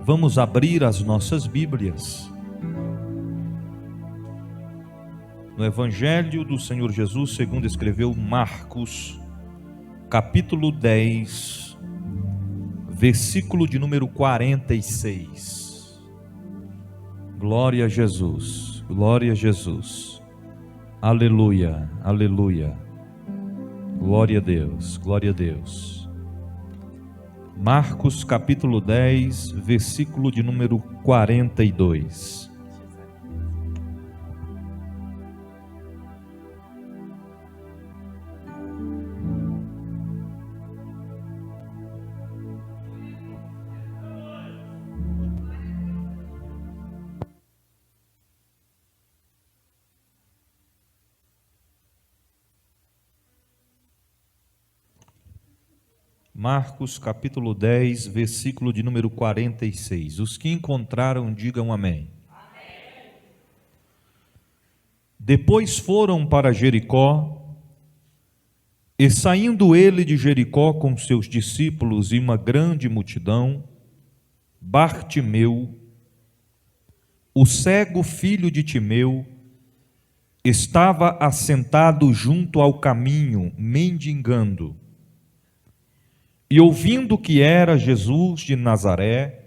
Vamos abrir as nossas Bíblias no Evangelho do Senhor Jesus, segundo escreveu Marcos, capítulo 10, versículo de número 46. Glória a Jesus, glória a Jesus, aleluia, aleluia, glória a Deus, glória a Deus. Marcos capítulo 10, versículo de número 42. Marcos capítulo 10, versículo de número 46. Os que encontraram, digam amém. Amém. Depois foram para Jericó, e saindo ele de Jericó com seus discípulos e uma grande multidão, Bartimeu, o cego filho de Timeu, estava assentado junto ao caminho, mendigando. E ouvindo que era Jesus de Nazaré,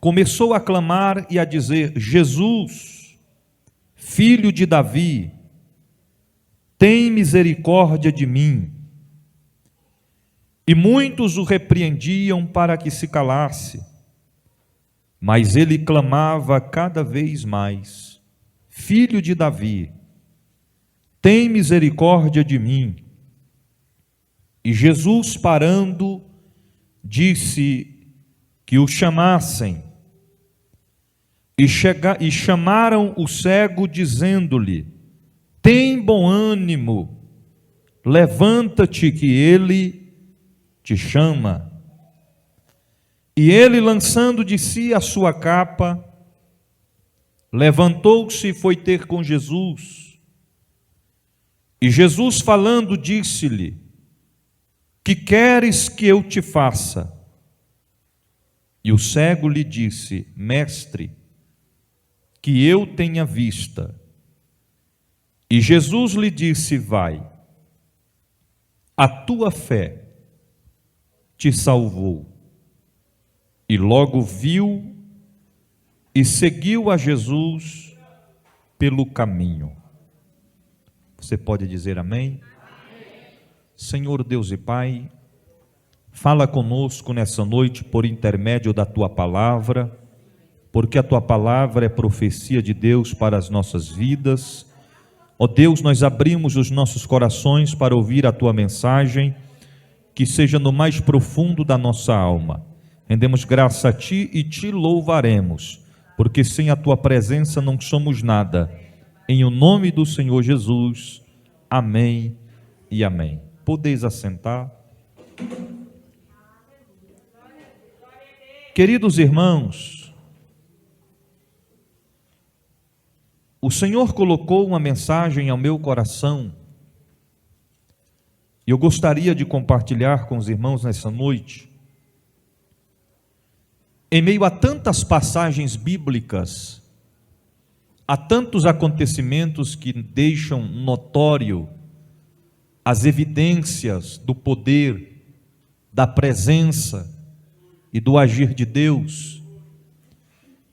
começou a clamar e a dizer: Jesus, filho de Davi, tem misericórdia de mim. E muitos o repreendiam para que se calasse, mas ele clamava cada vez mais: Filho de Davi, tem misericórdia de mim. E Jesus, parando, disse que o chamassem. E chamaram o cego, dizendo-lhe: tem bom ânimo, levanta-te, que ele te chama. E ele, lançando de si a sua capa, levantou-se e foi ter com Jesus. E Jesus, falando, disse-lhe: que queres que eu te faça? E o cego lhe disse: Mestre, que eu tenha vista. E Jesus lhe disse: vai, a tua fé te salvou. E logo viu e seguiu a Jesus pelo caminho. Você pode dizer amém? Senhor Deus e Pai, fala conosco nessa noite por intermédio da Tua Palavra, porque a Tua Palavra é profecia de Deus para as nossas vidas. Ó Deus, nós abrimos os nossos corações para ouvir a Tua mensagem, que seja no mais profundo da nossa alma. Rendemos graça a Ti e Te louvaremos, porque sem a Tua presença não somos nada. Em o nome do Senhor Jesus, amém e amém. Podeis assentar. Queridos irmãos, o Senhor colocou uma mensagem ao meu coração e eu gostaria de compartilhar com os irmãos nessa noite. Em meio a tantas passagens bíblicas, a tantos acontecimentos que deixam notório as evidências do poder, da presença e do agir de Deus,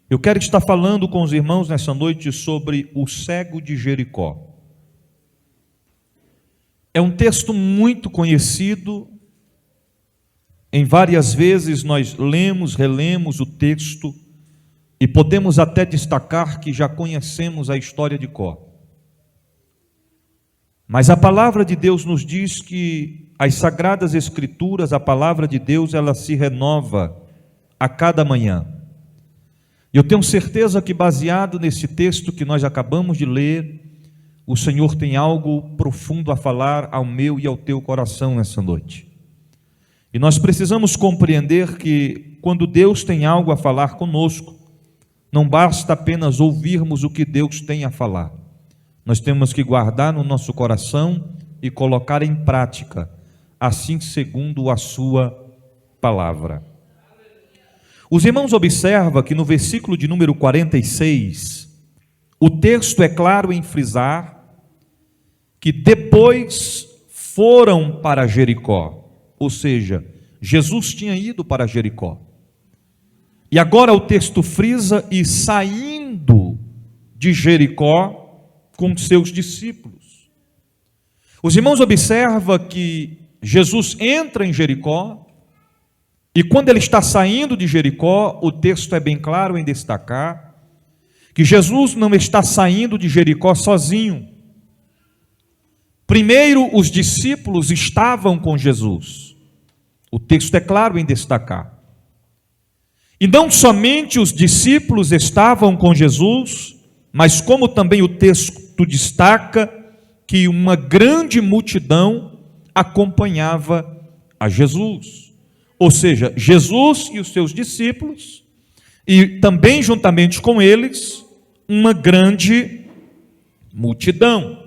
eu quero estar falando com os irmãos nessa noite sobre o cego de Jericó. É um texto muito conhecido, em várias vezes nós lemos, relemos o texto e podemos até destacar que já conhecemos a história de cor. Mas a palavra de Deus nos diz que as Sagradas Escrituras, a palavra de Deus, ela se renova a cada manhã. E eu tenho certeza que, baseado nesse texto que nós acabamos de ler, o Senhor tem algo profundo a falar ao meu e ao teu coração nessa noite. E nós precisamos compreender que, quando Deus tem algo a falar conosco, não basta apenas ouvirmos o que Deus tem a falar. Nós temos que guardar no nosso coração e colocar em prática, assim segundo a sua palavra. Os irmãos observam que no versículo de número 46, o texto é claro em frisar que depois foram para Jericó, ou seja, Jesus tinha ido para Jericó. E agora o texto frisa: e saindo de Jericó com seus discípulos. Os irmãos observam que Jesus entra em Jericó, e quando ele está saindo de Jericó, o texto é bem claro em destacar que Jesus não está saindo de Jericó sozinho. Primeiro, os discípulos estavam com Jesus. O texto é claro em destacar. E não somente os discípulos estavam com Jesus, mas como também o texto destaca que uma grande multidão acompanhava a Jesus. Ou seja, Jesus e os seus discípulos, e também juntamente com eles, uma grande multidão.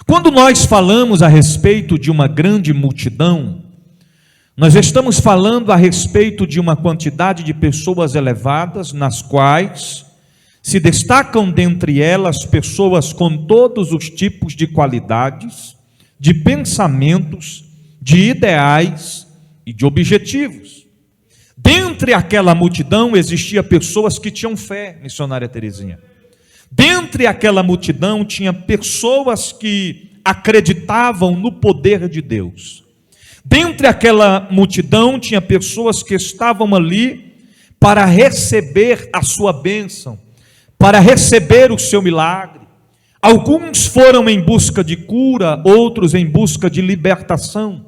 Quando nós falamos a respeito de uma grande multidão, nós estamos falando a respeito de uma quantidade de pessoas elevadas, nas quais se destacam dentre elas pessoas com todos os tipos de qualidades, de pensamentos, de ideais e de objetivos. Dentre aquela multidão existia pessoas que tinham fé, missionária Terezinha. Dentre aquela multidão tinha pessoas que acreditavam no poder de Deus. Dentre aquela multidão tinha pessoas que estavam ali para receber a sua bênção, para receber o seu milagre. Alguns foram em busca de cura, outros em busca de libertação.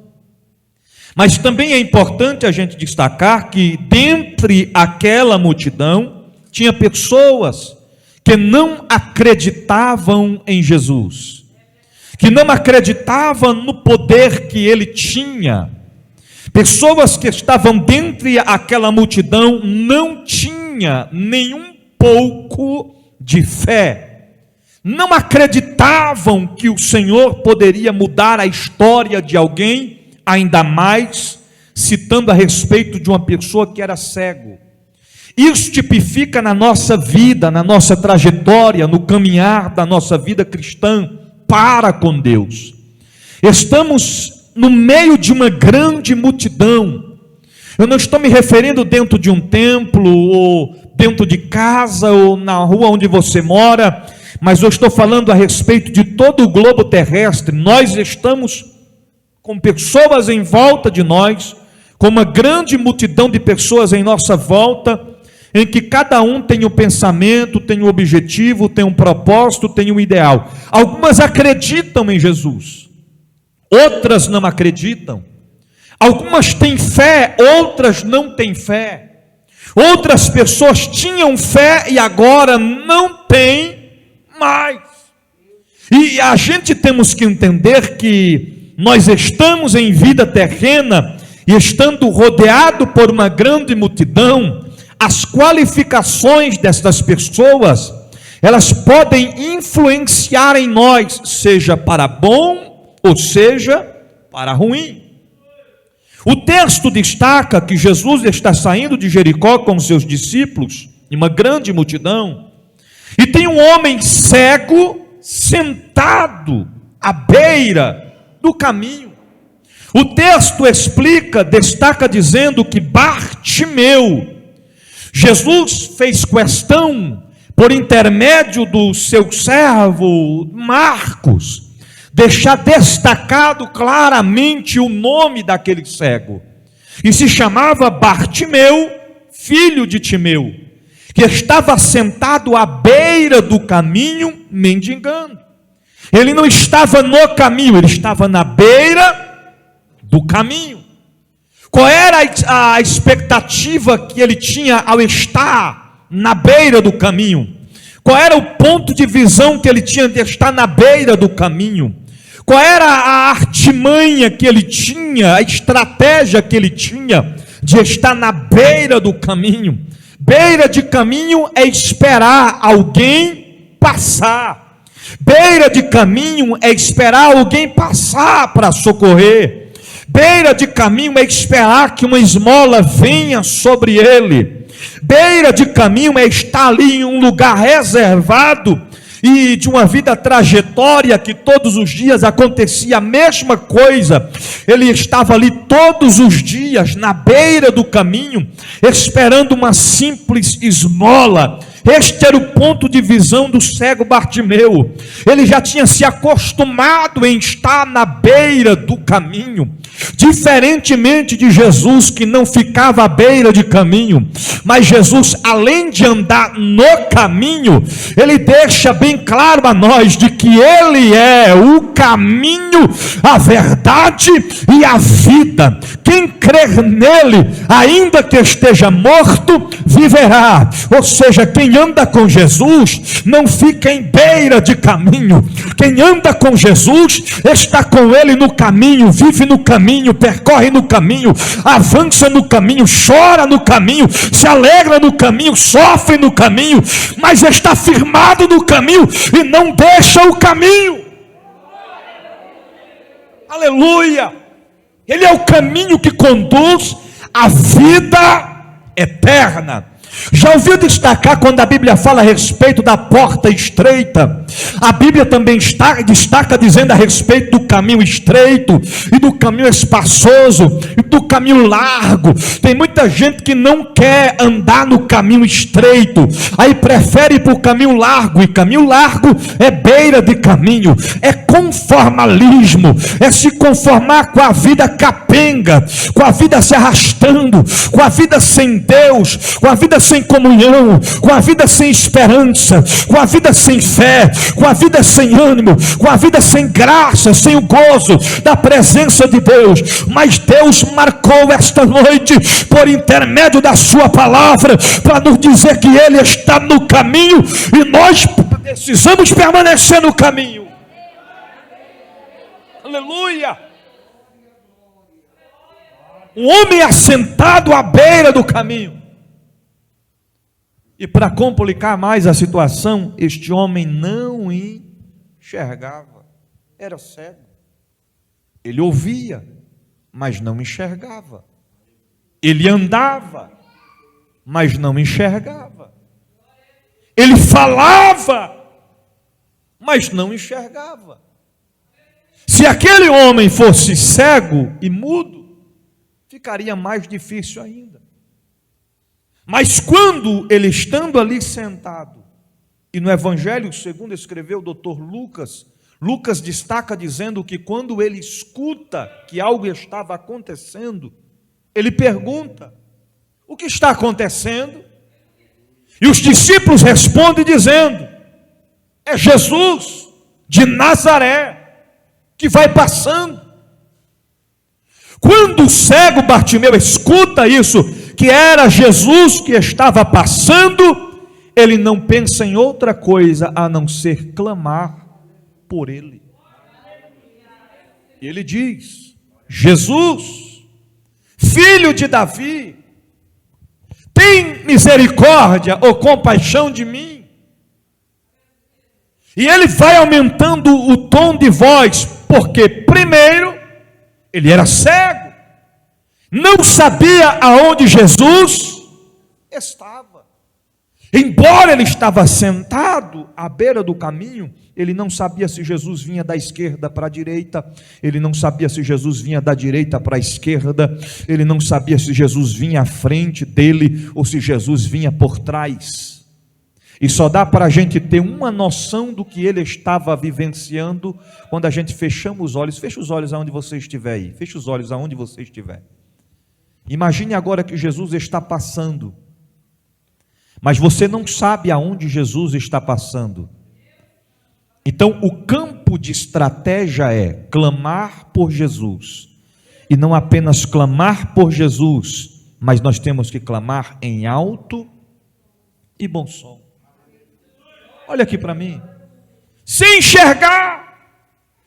Mas também é importante a gente destacar que dentre aquela multidão tinha pessoas que não acreditavam em Jesus, que não acreditavam no poder que ele tinha. Pessoas que estavam dentre aquela multidão não tinham nenhum pouco de fé, não acreditavam que o Senhor poderia mudar a história de alguém, ainda mais citando a respeito de uma pessoa que era cego. Isso tipifica na nossa vida, na nossa trajetória, no caminhar da nossa vida cristã para com Deus. Estamos no meio de uma grande multidão. Eu não estou me referindo dentro de um templo, ou dentro de casa, ou na rua onde você mora, mas eu estou falando a respeito de todo o globo terrestre. Nós estamos com pessoas em volta de nós, com uma grande multidão de pessoas em nossa volta, em que cada um tem um pensamento, tem um objetivo, tem um propósito, tem um ideal. Algumas acreditam em Jesus, outras não acreditam. Algumas têm fé, outras não têm fé. Outras pessoas tinham fé e agora não têm mais. E a gente temos que entender que nós estamos em vida terrena e estando rodeado por uma grande multidão, as qualificações destas pessoas, elas podem influenciar em nós, seja para bom ou seja para ruim. O texto destaca que Jesus está saindo de Jericó com seus discípulos, em uma grande multidão, e tem um homem cego sentado à beira do caminho. O texto explica, destaca dizendo que Bartimeu, Jesus fez questão, por intermédio do seu servo Marcos, deixar destacado claramente o nome daquele cego, e se chamava Bartimeu, filho de Timeu, que estava sentado à beira do caminho mendigando. Ele não estava no caminho, ele estava na beira do caminho. Qual era a expectativa que ele tinha ao estar na beira do caminho? Qual era o ponto de visão que ele tinha de estar na beira do caminho? Qual era a artimanha que ele tinha, a estratégia que ele tinha de estar na beira do caminho? Beira de caminho é esperar alguém passar. Beira de caminho é esperar alguém passar para socorrer. Beira de caminho é esperar que uma esmola venha sobre ele. Beira de caminho é estar ali em um lugar reservado e de uma vida trajetória que todos os dias acontecia a mesma coisa. Ele estava ali todos os dias na beira do caminho, esperando uma simples esmola. Este era o ponto de visão do cego Bartimeu. Ele já tinha se acostumado em estar na beira do caminho, diferentemente de Jesus, que não ficava à beira de caminho. Mas Jesus, além de andar no caminho, ele deixa bem claro a nós de que ele é o caminho, a verdade e a vida. Quem crer nele, ainda que esteja morto, viverá. Ou seja, quem anda com Jesus não fica em beira de caminho. Quem anda com Jesus está com ele no caminho, vive no caminho, percorre no caminho, avança no caminho, chora no caminho, se alegra no caminho, sofre no caminho, mas está firmado no caminho e não deixa o caminho. Aleluia! Ele é o caminho que conduz à vida eterna. Já ouviu destacar quando a Bíblia fala a respeito da porta estreita? A Bíblia também destaca dizendo a respeito do caminho estreito e do caminho espaçoso e do caminho largo. Tem muita gente que não quer andar no caminho estreito, aí prefere ir para o caminho largo, e caminho largo é beira de caminho, é conformalismo, é se conformar com a vida capenga, com a vida se arrastando, com a vida sem Deus, com a vida sem comunhão, com a vida sem esperança, com a vida sem fé, com a vida sem ânimo, com a vida sem graça, sem o gozo da presença de Deus. Mas Deus marcou esta noite, por intermédio da sua palavra, para nos dizer que Ele está no caminho e nós precisamos permanecer no caminho. Aleluia! Um homem assentado à beira do caminho. E para complicar mais a situação, este homem não enxergava, era cego. Ele ouvia, mas não enxergava. Ele andava, mas não enxergava. Ele falava, mas não enxergava. Se aquele homem fosse cego e mudo, ficaria mais difícil ainda. Mas quando ele, estando ali sentado, e no Evangelho segundo escreveu o doutor Lucas, Lucas destaca dizendo que quando ele escuta que algo estava acontecendo, ele pergunta: o que está acontecendo? E os discípulos respondem dizendo: é Jesus de Nazaré que vai passando. Quando o cego Bartimeu escuta isso, que era Jesus que estava passando, ele não pensa em outra coisa a não ser clamar por ele. Ele diz: Jesus, filho de Davi, tem misericórdia ou compaixão de mim. E ele vai aumentando o tom de voz, porque primeiro ele era cego, não sabia aonde Jesus estava. Embora ele estava sentado à beira do caminho, ele não sabia se Jesus vinha da esquerda para a direita, ele não sabia se Jesus vinha da direita para a esquerda, ele não sabia se Jesus vinha à frente dele ou se Jesus vinha por trás. E só dá para a gente ter uma noção do que ele estava vivenciando quando a gente fechamos os olhos. Feche os olhos aonde você estiver aí. Feche os olhos aonde você estiver. Imagine agora que Jesus está passando, mas você não sabe aonde Jesus está passando. Então o campo de estratégia é clamar por Jesus. E não apenas clamar por Jesus, mas nós temos que clamar em alto e bom som. Olha aqui para mim. Se enxergar,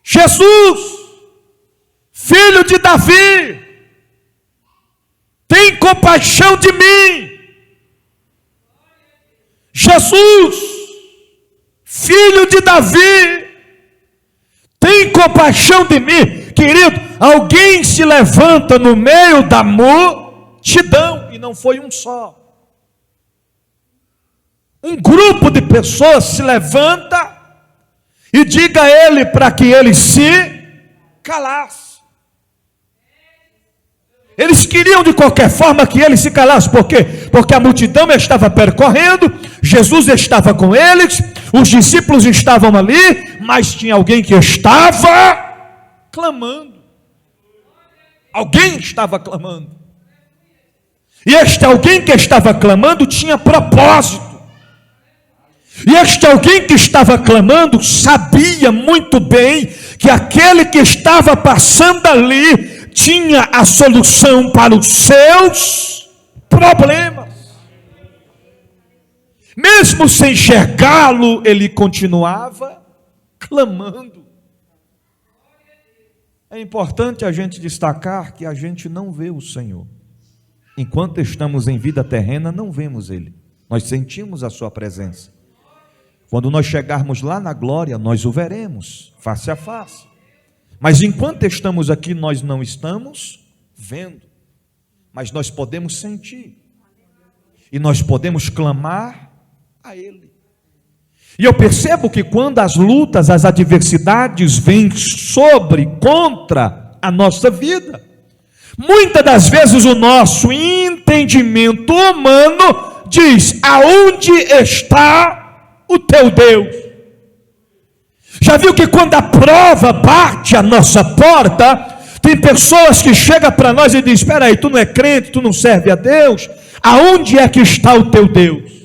Jesus, filho de Davi, tem compaixão de mim. Jesus, filho de Davi, tem compaixão de mim. Querido, alguém se levanta no meio da multidão, e não foi um só. Um grupo de pessoas se levanta e diga a ele para que ele se calasse. Eles queriam de qualquer forma que ele se calasse. Por quê? Porque a multidão estava percorrendo, Jesus estava com eles, os discípulos estavam ali, mas tinha alguém que estava clamando. Alguém estava clamando. E este alguém que estava clamando tinha propósito. E este alguém que estava clamando sabia muito bem que aquele que estava passando ali tinha a solução para os seus problemas. Mesmo sem enxergá-lo, ele continuava clamando. É importante a gente destacar que a gente não vê o Senhor. Enquanto estamos em vida terrena, não vemos Ele. Nós sentimos a sua presença. Quando nós chegarmos lá na glória, nós o veremos, face a face. Mas enquanto estamos aqui, nós não estamos vendo. Mas nós podemos sentir. E nós podemos clamar a Ele. E eu percebo que quando as lutas, as adversidades vêm contra a nossa vida, muitas das vezes o nosso entendimento humano diz: aonde está o teu Deus? Já viu que quando a prova bate a nossa porta, tem pessoas que chegam para nós e dizem: espera aí, tu não é crente, tu não serve a Deus, aonde é que está o teu Deus?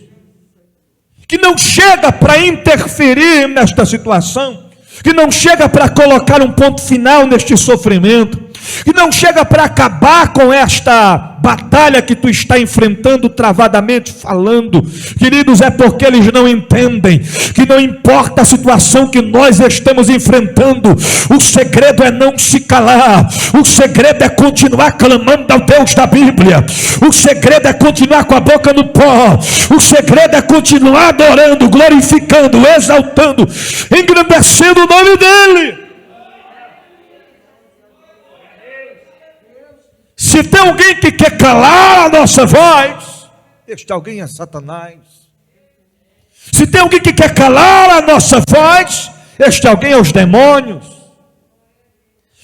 Que não chega para interferir nesta situação, que não chega para colocar um ponto final neste sofrimento, que não chega para acabar com esta batalha que tu está enfrentando travadamente falando. Queridos, é porque eles não entendem que não importa a situação que nós estamos enfrentando, o segredo é não se calar, o segredo é continuar clamando ao Deus da Bíblia, o segredo é continuar com a boca no pó, o segredo é continuar adorando, glorificando, exaltando, engrandecendo o nome dEle. Se tem alguém que quer calar a nossa voz, este alguém é Satanás. Se tem alguém que quer calar a nossa voz, este alguém é os demônios.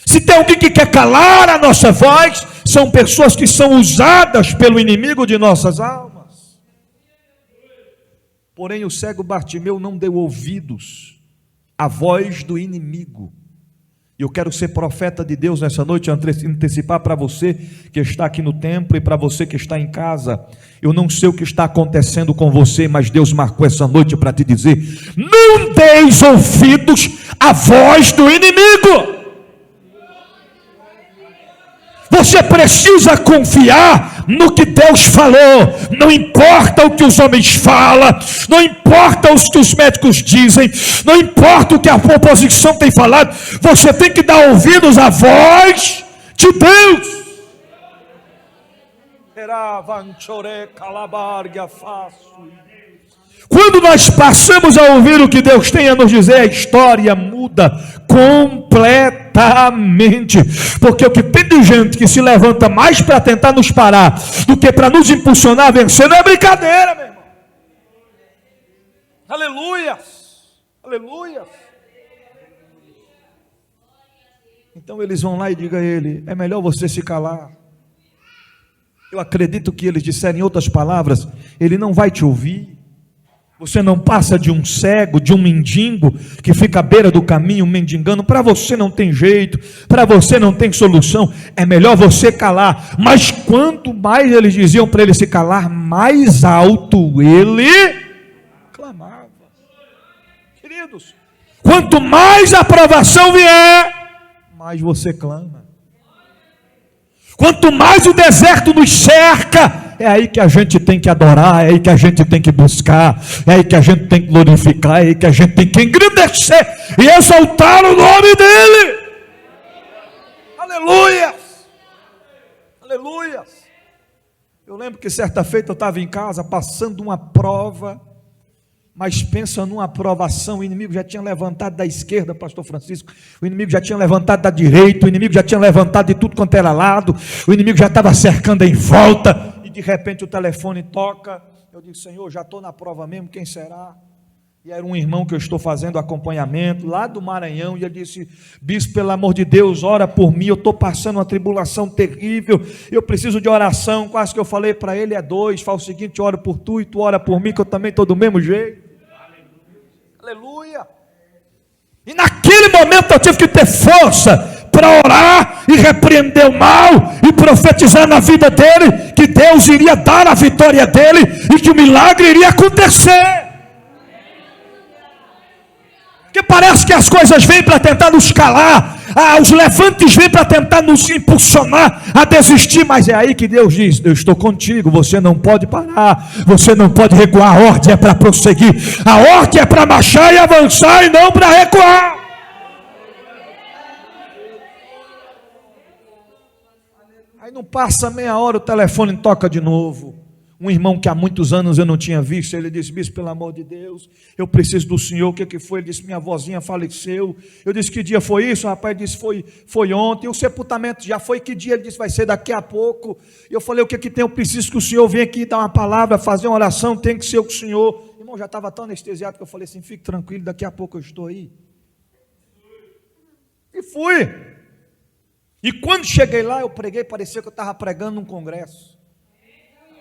Se tem alguém que quer calar a nossa voz, são pessoas que são usadas pelo inimigo de nossas almas. Porém, o cego Bartimeu não deu ouvidos à voz do inimigo. E eu quero ser profeta de Deus nessa noite, antecipar para você que está aqui no templo e para você que está em casa. Eu não sei o que está acontecendo com você, mas Deus marcou essa noite para te dizer: não deis ouvidos à voz do inimigo. Você precisa confiar no que Deus falou. Não importa o que os homens falam, não importa o que os médicos dizem, não importa o que a oposição tem falado, você tem que dar ouvidos à voz de Deus. Quando nós passamos a ouvir o que Deus tem a nos dizer, a história muda completamente. Porque o que tem de gente que se levanta mais para tentar nos parar do que para nos impulsionar a vencer, não é brincadeira, meu irmão. Aleluia, aleluia. Então eles vão lá e digam a ele: é melhor você se calar. Eu acredito que eles disserem, em outras palavras, ele não vai te ouvir. Você não passa de um cego, de um mendigo que fica à beira do caminho mendigando. Para você não tem jeito, para você não tem solução, é melhor você calar. Mas quanto mais eles diziam para ele se calar, mais alto ele clamava. Queridos, quanto mais a aprovação vier, mais você clama. Quanto mais o deserto nos cerca, é aí que a gente tem que adorar, é aí que a gente tem que buscar, é aí que a gente tem que glorificar, é aí que a gente tem que engrandecer e exaltar o nome dEle. Aleluia! Aleluia! Eu lembro que certa feita eu estava em casa passando uma prova, Mas pensa numa aprovação, o inimigo já tinha levantado da esquerda, pastor Francisco, o inimigo já tinha levantado da direita, o inimigo já tinha levantado de tudo quanto era lado, o inimigo já estava cercando em volta, e de repente o telefone toca, eu digo, Senhor, já estou na prova mesmo, quem será? E era um irmão que eu estou fazendo acompanhamento, lá do Maranhão, e ele disse, bispo, pelo amor de Deus, ora por mim, eu estou passando uma tribulação terrível, eu preciso de oração. Quase que eu falei para ele, é dois, fala o seguinte, oro por tu e tu ora por mim, que eu também estou do mesmo jeito. Aleluia. E naquele momento eu tive que ter força para orar e repreender o mal e profetizar na vida dele que Deus iria dar a vitória dele e que o milagre iria acontecer. Porque parece que as coisas vêm para tentar nos calar, os levantes vêm para tentar nos impulsionar a desistir, mas é aí que Deus diz, eu estou contigo, você não pode parar, você não pode recuar, a ordem é para prosseguir, a ordem é para marchar e avançar e não para recuar. Aí não passa meia hora, o telefone toca de novo. Um irmão que há muitos anos eu não tinha visto, ele disse, bispo, pelo amor de Deus, eu preciso do senhor. O que foi? Ele disse, minha vozinha faleceu. Eu disse, que dia foi isso? O rapaz disse, foi ontem. O sepultamento já foi, que dia? Ele disse, vai ser daqui a pouco. Eu falei, o que tem? Eu preciso que o senhor venha aqui dar uma palavra, fazer uma oração, tem que ser o senhor. O irmão já estava tão anestesiado que eu falei assim, fique tranquilo, daqui a pouco eu estou aí. E fui. E quando cheguei lá, eu preguei, parecia que eu estava pregando num congresso.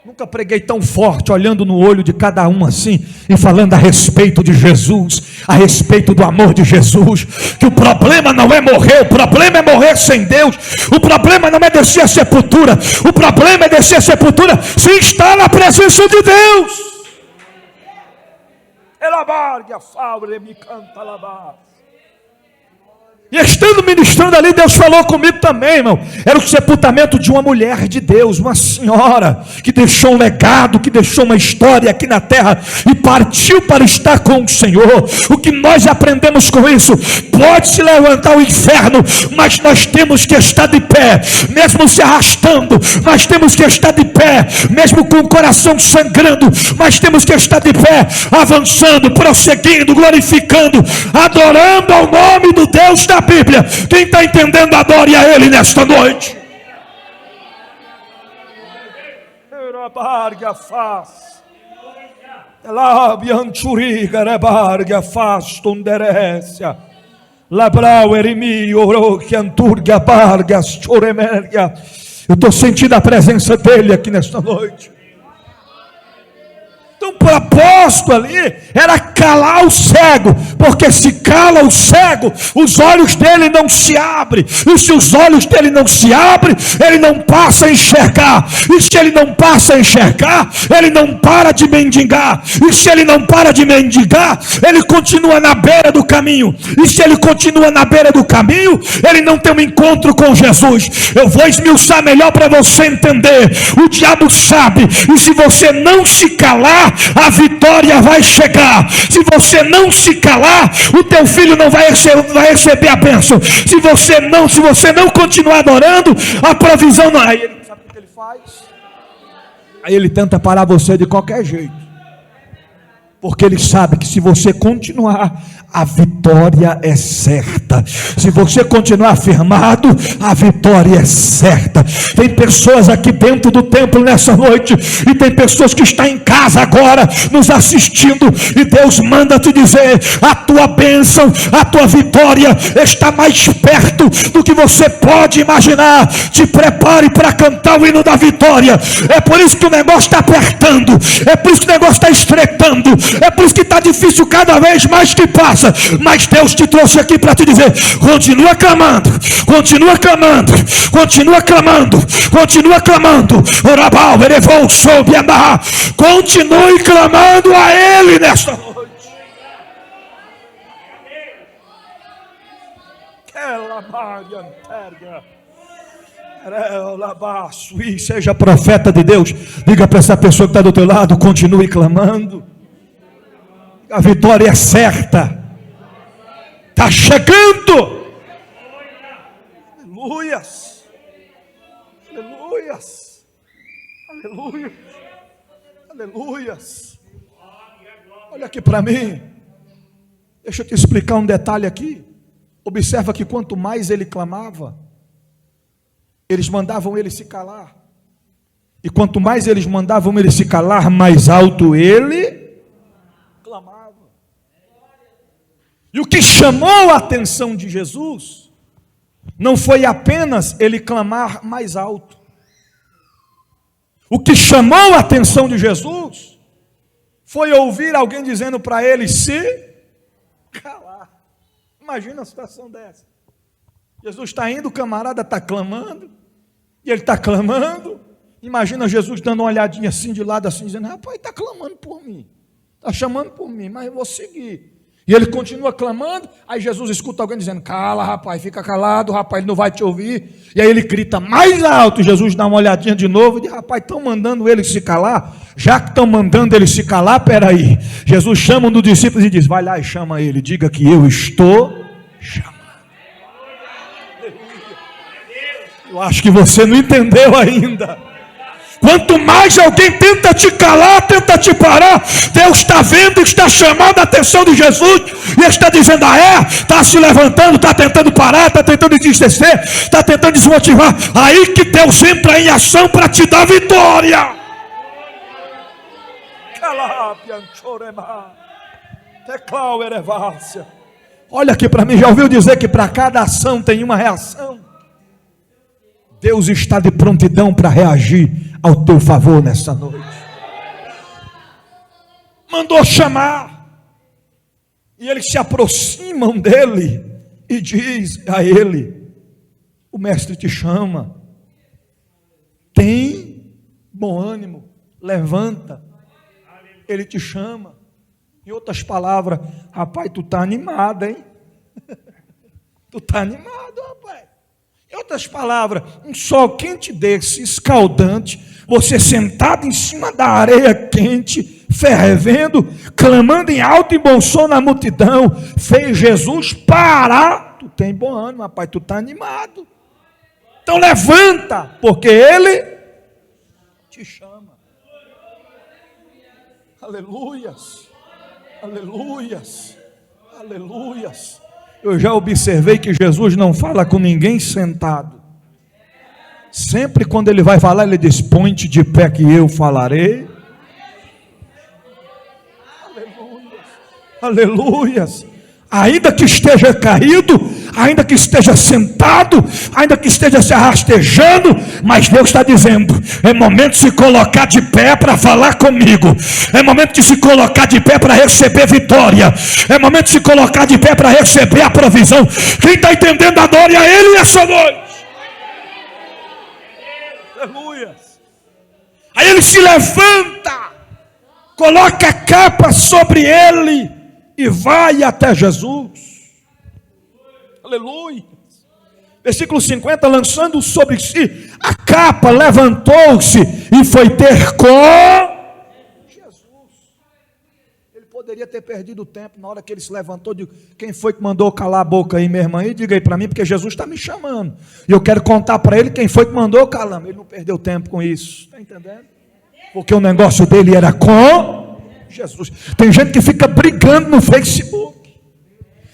Nunca preguei tão forte, olhando no olho de cada um assim, e falando a respeito de Jesus, a respeito do amor de Jesus, que o problema não é morrer, o problema é morrer sem Deus, o problema não é descer a sepultura, o problema é descer a sepultura se está na presença de Deus. E estando ministrando ali, Deus falou comigo também, irmão. Era o sepultamento de uma mulher de Deus, uma senhora que deixou um legado, que deixou uma história aqui na terra e partiu para estar com o Senhor. O que nós aprendemos com isso? Pode se levantar o inferno, mas nós temos que estar de pé, mesmo se arrastando, nós temos que estar de pé, mesmo com o coração sangrando, mas temos que estar de pé, avançando, prosseguindo, glorificando, adorando ao nome do Deus da Bíblia. Quem está entendendo, adore a Ele nesta noite. Eu estou sentindo a presença dEle aqui nesta noite. Então o propósito ali era calar o cego, porque se cala o cego, os olhos dele não se abrem, e se os olhos dele não se abrem, ele não passa a enxergar, e se ele não passa a enxergar, ele não para de mendigar, e se ele não para de mendigar, ele continua na beira do caminho, e se ele continua na beira do caminho, ele não tem um encontro com Jesus. Eu vou esmiuçar melhor para você entender. O diabo sabe, e se você não se calar, a vitória vai chegar. Se você não se calar, o teu filho não vai receber a bênção. Se você não continuar adorando, a provisão não. Aí ele sabe o que ele faz? Aí ele tenta parar você de qualquer jeito, porque ele sabe que se você continuar, a vitória é certa. Se você continuar firmado, a vitória é certa. Tem pessoas aqui dentro do templo nessa noite, e tem pessoas que estão em casa agora nos assistindo, e Deus manda te dizer, a tua bênção, a tua vitória está mais perto do que você pode imaginar. Te prepare para cantar o hino da vitória. É por isso que o negócio está apertando, é por isso que o negócio está estreitando, é por isso que está difícil cada vez mais que passa. Mas Deus te trouxe aqui para te dizer, continua clamando, continua clamando, continua clamando, continua clamando. Continue clamando a Ele nesta noite. E seja profeta de Deus. Diga para essa pessoa que está do teu lado, continue clamando. A vitória é certa. Está chegando. Aleluias. Aleluias. Aleluias. Aleluias. Olha aqui para mim. Deixa eu te explicar um detalhe aqui. Observa que quanto mais ele clamava, eles mandavam ele se calar. E quanto mais eles mandavam ele se calar, mais alto ele clamava. E o que chamou a atenção de Jesus não foi apenas ele clamar mais alto. O que chamou a atenção de Jesus foi ouvir alguém dizendo para ele se calar. Imagina a situação dessa. Jesus está indo, o camarada está clamando, e ele está clamando. Imagina Jesus dando uma olhadinha assim de lado, assim, dizendo: rapaz, está clamando por mim, está chamando por mim, mas eu vou seguir. E ele continua clamando, aí Jesus escuta alguém dizendo: cala, rapaz, fica calado, rapaz, ele não vai te ouvir. E aí ele grita mais alto, Jesus dá uma olhadinha de novo e diz: rapaz, estão mandando ele se calar? Já que estão mandando ele se calar, peraí. Jesus chama um dos discípulos e diz: vai lá e chama ele, diga que eu estou chamando. Eu acho que você não entendeu ainda. Quanto mais alguém tenta te calar, tenta te parar, Deus está vendo, está chamando a atenção de Jesus, e está dizendo: está se levantando, está tentando parar, está tentando entristecer, está tentando desmotivar. Aí que Deus entra em ação para te dar vitória. Olha aqui para mim, já ouviu dizer que para cada ação tem uma reação? Deus está de prontidão para reagir ao teu favor nessa noite. Mandou chamar, e eles se aproximam dele e diz a ele: o mestre te chama, tem bom ânimo, levanta, ele te chama. Em outras palavras: rapaz, tu está animado, hein? Tu está animado, rapaz. Em outras palavras, um sol quente desse, escaldante, você sentado em cima da areia quente, fervendo, clamando em alto e bom som na multidão, fez Jesus parar. Tu tem bom ânimo, rapaz, tu está animado. Então levanta, porque ele te chama. Aleluias, aleluias, aleluias. Eu já observei que Jesus não fala com ninguém sentado. Sempre quando ele vai falar, ele diz: ponte de pé que eu falarei. Aleluias, aleluias. Ainda que esteja caído, ainda que esteja sentado, ainda que esteja se arrastejando, mas Deus está dizendo: é momento de se colocar de pé para falar comigo, é momento de se colocar de pé para receber vitória, é momento de se colocar de pé para receber a provisão. Quem está entendendo, adore a Ele nessa noite. Aleluia. Aí ele se levanta, coloca a capa sobre ele e vai até Jesus. Aleluia. Versículo 50, lançando sobre si a capa, levantou-se e foi ter com Jesus. Ele poderia ter perdido o tempo na hora que ele se levantou. Digo: quem foi que mandou calar a boca aí, minha irmã? E diga aí para mim, porque Jesus está me chamando. E eu quero contar para ele quem foi que mandou calar. Ele não perdeu tempo com isso. Está entendendo? Porque o negócio dele era com Jesus. Tem gente que fica brigando no Facebook,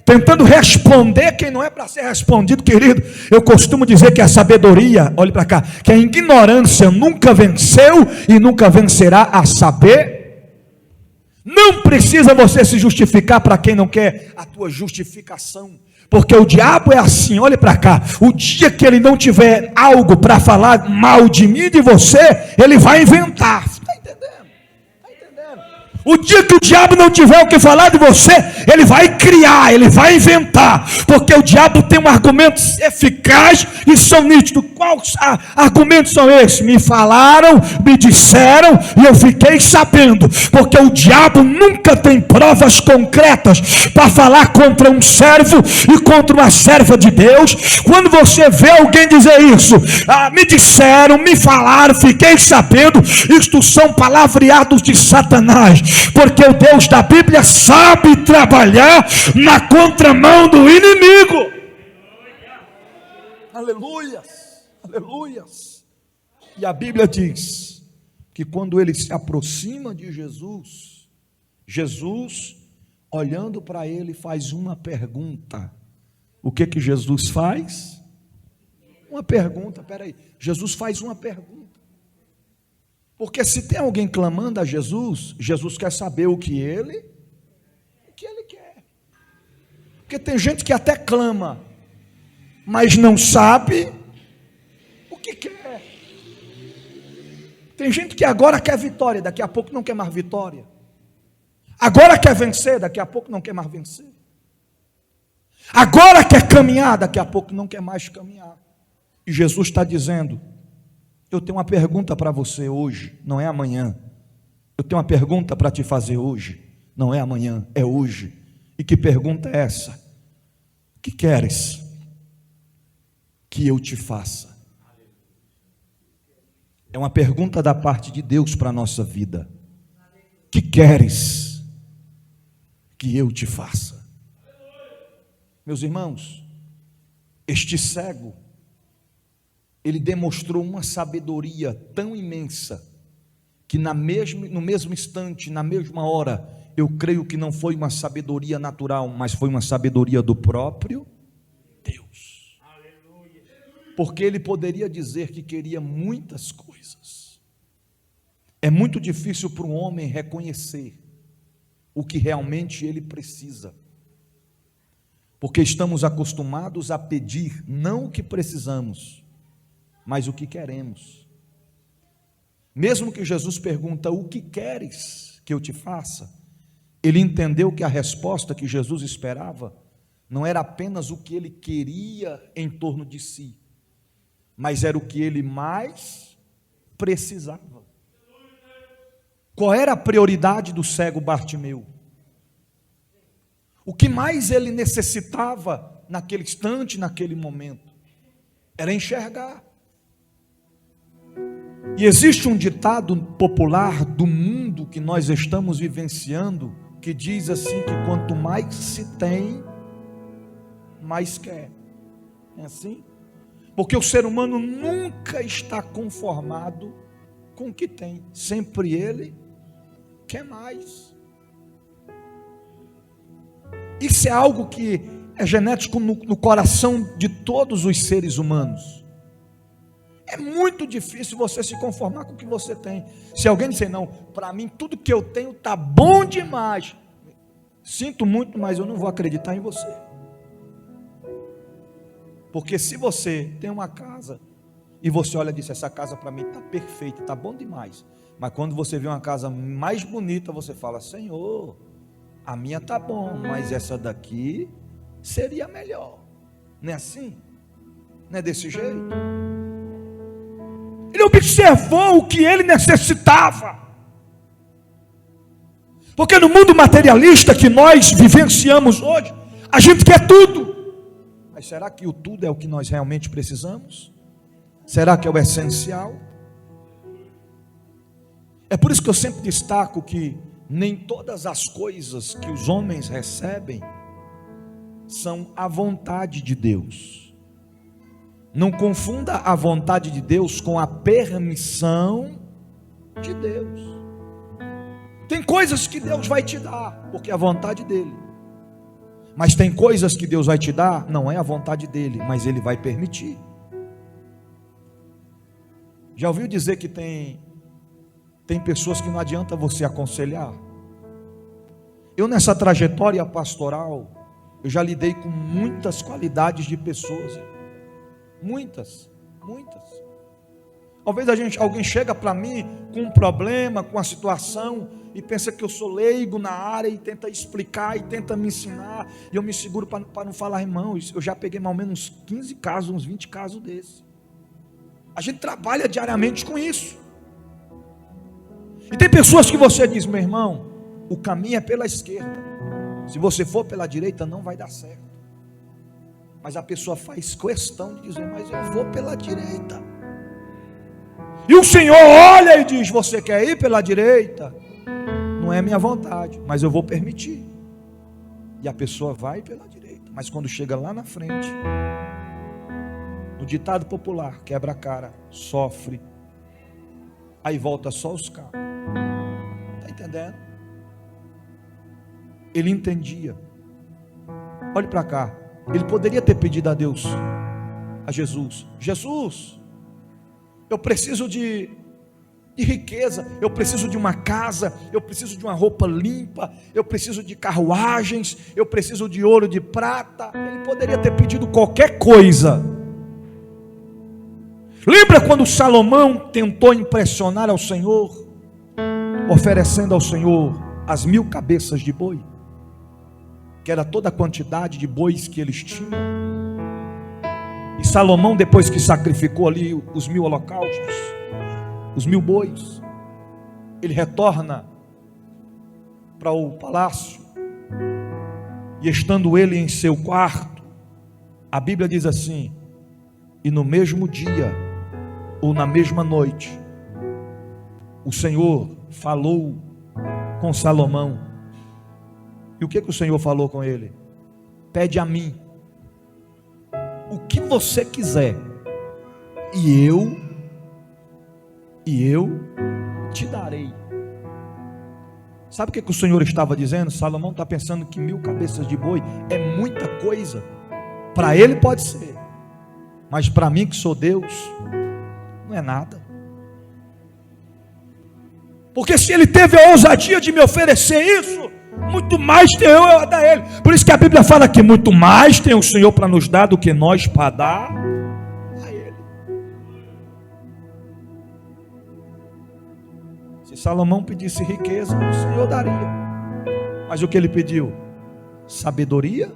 tentando responder quem não é para ser respondido, querido. Eu costumo dizer que a sabedoria, olhe para cá, que a ignorância nunca venceu e nunca vencerá a saber. Não precisa você se justificar para quem não quer a tua justificação, porque o diabo é assim, olhe para cá, o dia que ele não tiver algo para falar mal de mim e de você, ele vai inventar. Está entendendo? O dia que o diabo não tiver o que falar de você, ele vai criar, ele vai inventar, porque o diabo tem um argumento eficaz e são nítidos. Quais argumentos são esses? Me falaram, me disseram e eu fiquei sabendo, porque o diabo nunca tem provas concretas para falar contra um servo e contra uma serva de Deus. Quando você vê alguém dizer isso, me disseram, me falaram, fiquei sabendo, isto são palavreados de Satanás. Porque o Deus da Bíblia sabe trabalhar na contramão do inimigo. Aleluias, aleluias. E a Bíblia diz que quando ele se aproxima de Jesus, Jesus, olhando para ele, faz uma pergunta. O que Jesus faz? Uma pergunta, peraí. Jesus faz uma pergunta. Porque se tem alguém clamando a Jesus, Jesus quer saber o que ele quer. Porque tem gente que até clama, mas não sabe o que quer. Tem gente que agora quer vitória, daqui a pouco não quer mais vitória. Agora quer vencer, daqui a pouco não quer mais vencer. Agora quer caminhar, daqui a pouco não quer mais caminhar. E Jesus está dizendo: eu tenho uma pergunta para você hoje, não é amanhã. Eu tenho uma pergunta para te fazer hoje, não é amanhã, é hoje. E que pergunta é essa? O que queres que eu te faça? É uma pergunta da parte de Deus para a nossa vida. O que queres que eu te faça? Meus irmãos, este cego, ele demonstrou uma sabedoria tão imensa, que no mesmo instante, na mesma hora, eu creio que não foi uma sabedoria natural, mas foi uma sabedoria do próprio Deus. Porque ele poderia dizer que queria muitas coisas. É muito difícil para um homem reconhecer o que realmente ele precisa. Porque estamos acostumados a pedir não o que precisamos, mas o que queremos. Mesmo que Jesus pergunta: o que queres que eu te faça? Ele entendeu que a resposta que Jesus esperava não era apenas o que ele queria em torno de si, mas era o que ele mais precisava. Qual era a prioridade do cego Bartimeu? O que mais ele necessitava naquele instante, naquele momento, era enxergar. E existe um ditado popular do mundo que nós estamos vivenciando, que diz assim, que quanto mais se tem, mais quer. É assim? Porque o ser humano nunca está conformado com o que tem. Sempre ele quer mais. Isso é algo que é genético no coração de todos os seres humanos. É muito difícil você se conformar com o que você tem. Se alguém disser: não, para mim tudo que eu tenho está bom demais, sinto muito, mas eu não vou acreditar em você. Porque se você tem uma casa e você olha e diz: essa casa para mim está perfeita, está bom demais, mas quando você vê uma casa mais bonita, você fala: Senhor, a minha está bom, mas essa daqui seria melhor. Não é assim? Não é desse jeito? Ele observou o que ele necessitava. Porque no mundo materialista que nós vivenciamos hoje, a gente quer tudo. Mas será que o tudo é o que nós realmente precisamos? Será que é o essencial? É por isso que eu sempre destaco que nem todas as coisas que os homens recebem são a vontade de Deus. Não confunda a vontade de Deus com a permissão de Deus. Tem coisas que Deus vai te dar, porque é a vontade dele. Mas tem coisas que Deus vai te dar, não é a vontade dele, mas ele vai permitir. Já ouviu dizer que tem pessoas que não adianta você aconselhar? Eu nessa trajetória pastoral, eu já lidei com muitas qualidades de pessoas. Muitas. Talvez alguém chega para mim com um problema, com uma situação, e pensa que eu sou leigo na área, e tenta explicar, e tenta me ensinar, e eu me seguro para não falar: irmãos, eu já peguei mais ou menos uns 15 casos, uns 20 casos desses. A gente trabalha diariamente com isso. E tem pessoas que você diz: meu irmão, o caminho é pela esquerda, se você for pela direita não vai dar certo. Mas a pessoa faz questão de dizer: mas eu vou pela direita. E o Senhor olha e diz: você quer ir pela direita? Não é minha vontade, mas eu vou permitir. E a pessoa vai pela direita, mas quando chega lá na frente, no ditado popular, quebra a cara, sofre, aí volta só os carros. Está entendendo? ele entendia. Olhe para cá, ele poderia ter pedido a Deus, a Jesus: Jesus, eu preciso de riqueza, eu preciso de uma casa, eu preciso de uma roupa limpa, eu preciso de carruagens, eu preciso de ouro, de prata. Ele poderia ter pedido qualquer coisa. Lembra quando Salomão tentou impressionar ao Senhor, oferecendo ao Senhor as 1000 cabeças de boi, que era toda a quantidade de bois que eles tinham? E Salomão, depois que sacrificou ali os 1000 holocaustos, os 1000 bois, ele retorna para o palácio, e estando ele em seu quarto, a Bíblia diz assim: e no mesmo dia, ou na mesma noite, o Senhor falou com Salomão. E o que o Senhor falou com ele? Pede a mim o que você quiser, e eu te darei. Sabe o que o Senhor estava dizendo? Salomão está pensando que 1000 cabeças de boi é muita coisa. Para ele pode ser, mas para mim, que sou Deus, não é nada. Porque se ele teve a ousadia de me oferecer isso, muito mais tenho eu a dar a ele. Por isso que a Bíblia fala que muito mais tem o Senhor para nos dar do que nós para dar a ele. Se Salomão pedisse riqueza, o Senhor daria. Mas o que ele pediu? Sabedoria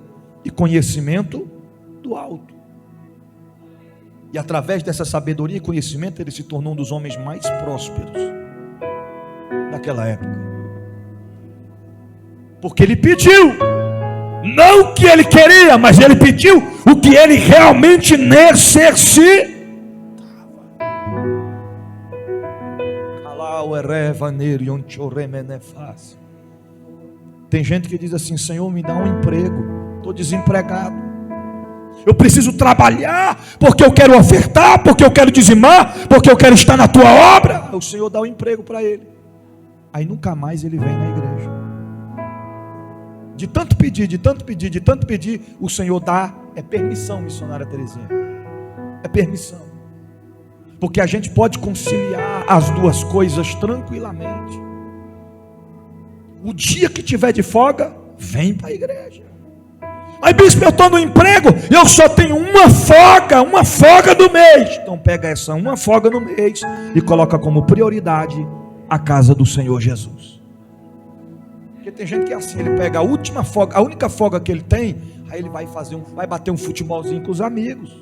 e conhecimento do alto. E através dessa sabedoria e conhecimento, ele se tornou um dos homens mais prósperos daquela época. Porque ele pediu, não o que ele queria, mas ele pediu o que ele realmente necessitava. Tem gente que diz assim: Senhor, me dá um emprego, estou desempregado, eu preciso trabalhar, porque eu quero ofertar, porque eu quero dizimar, porque eu quero estar na tua obra. O Senhor dá um emprego para ele, aí nunca mais ele vem na igreja. De tanto pedir, de tanto pedir, de tanto pedir, o Senhor dá, é permissão, missionária Terezinha, é permissão, porque a gente pode conciliar as duas coisas tranquilamente. O dia que tiver de folga, vem para a igreja. Mas bispo, eu estou no emprego, eu só tenho uma folga do mês. Então pega essa uma folga no mês e coloca como prioridade a casa do Senhor Jesus. Porque tem gente que é assim, ele pega a última folga, a única folga que ele tem, aí ele vai bater um futebolzinho com os amigos.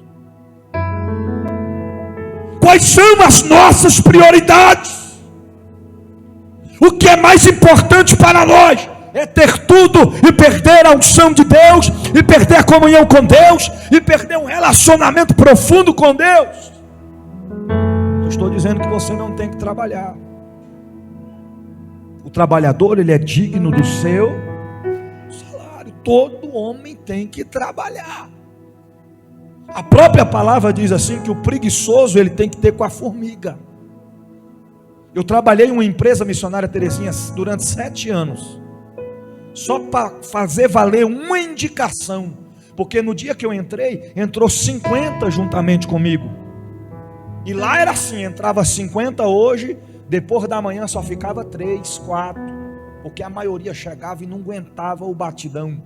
Quais são as nossas prioridades? O que é mais importante para nós? É ter tudo e perder a unção de Deus, e perder a comunhão com Deus, e perder um relacionamento profundo com Deus. Eu estou dizendo que você não tem que trabalhar. O trabalhador, ele é digno do seu salário. Todo homem tem que trabalhar. A própria palavra diz assim, que o preguiçoso ele tem que ter com a formiga. Eu trabalhei em uma empresa missionária Terezinha durante 7 anos, só para fazer valer uma indicação, porque no dia que eu entrei, entrou 50 juntamente comigo, e lá era assim, entrava 50 hoje, depois da manhã só ficava 3, 4, porque a maioria chegava e não aguentava o batidão.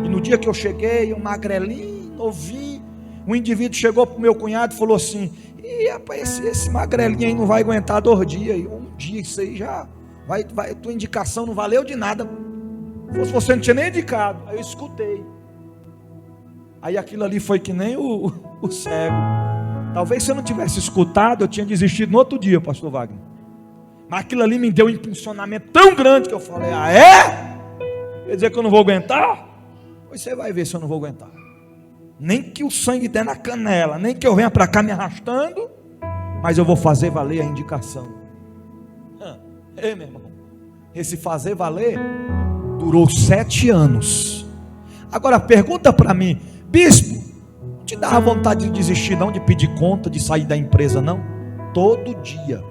E no dia que eu cheguei, um magrelinho, novinho, um indivíduo chegou para o meu cunhado e falou assim: e rapaz, esse magrelinho aí não vai aguentar 2 dias, e um dia isso aí já vai, tua indicação não valeu de nada, se você não tinha nem indicado. Aí eu escutei, aí aquilo ali foi que nem o cego. Talvez se eu não tivesse escutado, eu tinha desistido no outro dia, pastor Wagner. Mas aquilo ali me deu um impulsionamento tão grande que eu falei: ah é? Quer dizer que eu não vou aguentar? Pois você vai ver se eu não vou aguentar. Nem que o sangue der na canela, nem que eu venha para cá me arrastando, mas eu vou fazer valer a indicação. Ei, meu irmão, esse fazer valer durou 7 anos. Agora pergunta para mim: bispo, não te dá vontade de desistir não, de pedir conta, de sair da empresa não? Todo dia.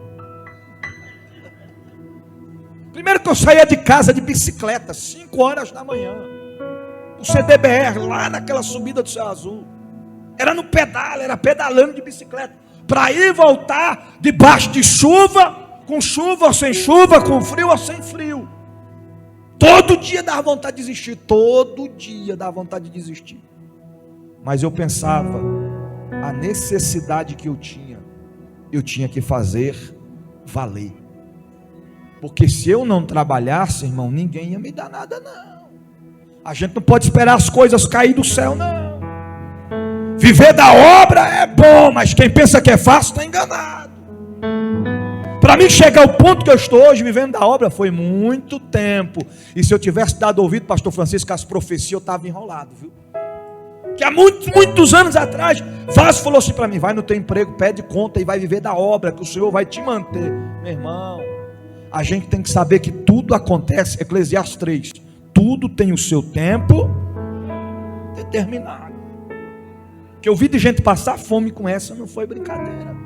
Primeiro que eu saía de casa de bicicleta, 5 horas da manhã, o CDBR, lá naquela subida do Céu Azul. Era no pedal, era pedalando de bicicleta, para ir e voltar debaixo de chuva, com chuva ou sem chuva, com frio ou sem frio. Todo dia dava vontade de desistir, todo dia dava vontade de desistir. Mas eu pensava, a necessidade que eu tinha que fazer valer. Porque se eu não trabalhasse, irmão, ninguém ia me dar nada, não. A gente não pode esperar as coisas cair do céu, não. Viver da obra é bom, mas quem pensa que é fácil está enganado. Para mim chegar ao ponto que eu estou hoje, vivendo da obra, foi muito tempo. E se eu tivesse dado ouvido, pastor Francisco, as profecias, eu estava enrolado, viu? Que há muitos anos atrás, Vaz falou assim para mim: vai no teu emprego, pede conta e vai viver da obra, que o Senhor vai te manter. Meu irmão, a gente tem que saber que tudo acontece, Eclesiastes 3, tudo tem o seu tempo determinado. Que eu vi de gente passar fome com essa, não foi brincadeira.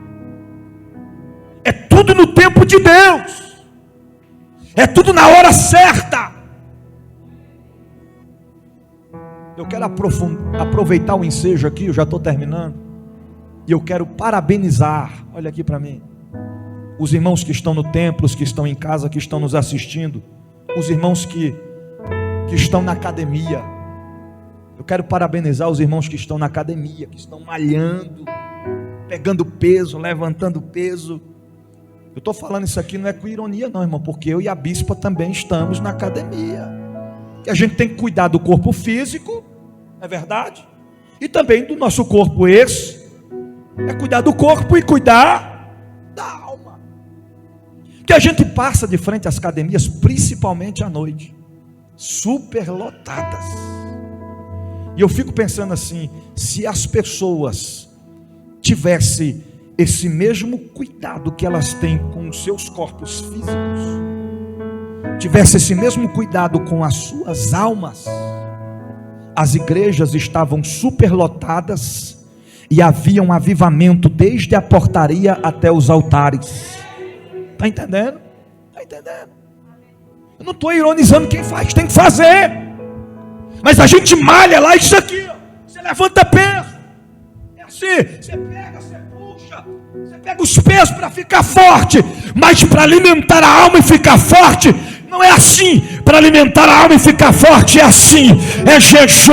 É tudo no tempo de Deus, é tudo na hora certa. Eu quero aproveitar o ensejo aqui, eu já estou terminando, e eu quero parabenizar, olha aqui para mim, os irmãos que estão no templo, os que estão em casa, que estão nos assistindo, os irmãos que estão na academia. Eu quero parabenizar os irmãos que estão na academia, que estão malhando, pegando peso, levantando peso. Eu estou falando isso aqui não é com ironia não, irmão, porque eu e a bispa também estamos na academia. E a gente tem que cuidar do corpo físico, é verdade? E também do nosso corpo é cuidar do corpo e cuidar da alma. Que a gente passa de frente às academias, principalmente à noite, superlotadas. E eu fico pensando assim, se as pessoas tivessem esse mesmo cuidado que elas têm com os seus corpos físicos, tivesse esse mesmo cuidado com as suas almas, as igrejas estavam superlotadas e havia um avivamento desde a portaria até os altares. Está entendendo? Está entendendo? Eu não estou ironizando quem faz, tem que fazer. Mas a gente malha lá, isso aqui, ó. Você levanta peso, é assim, você pega, você puxa, você pega os pesos para ficar forte, mas para alimentar a alma e ficar forte, não é assim. Para alimentar a alma e ficar forte é assim, é jejum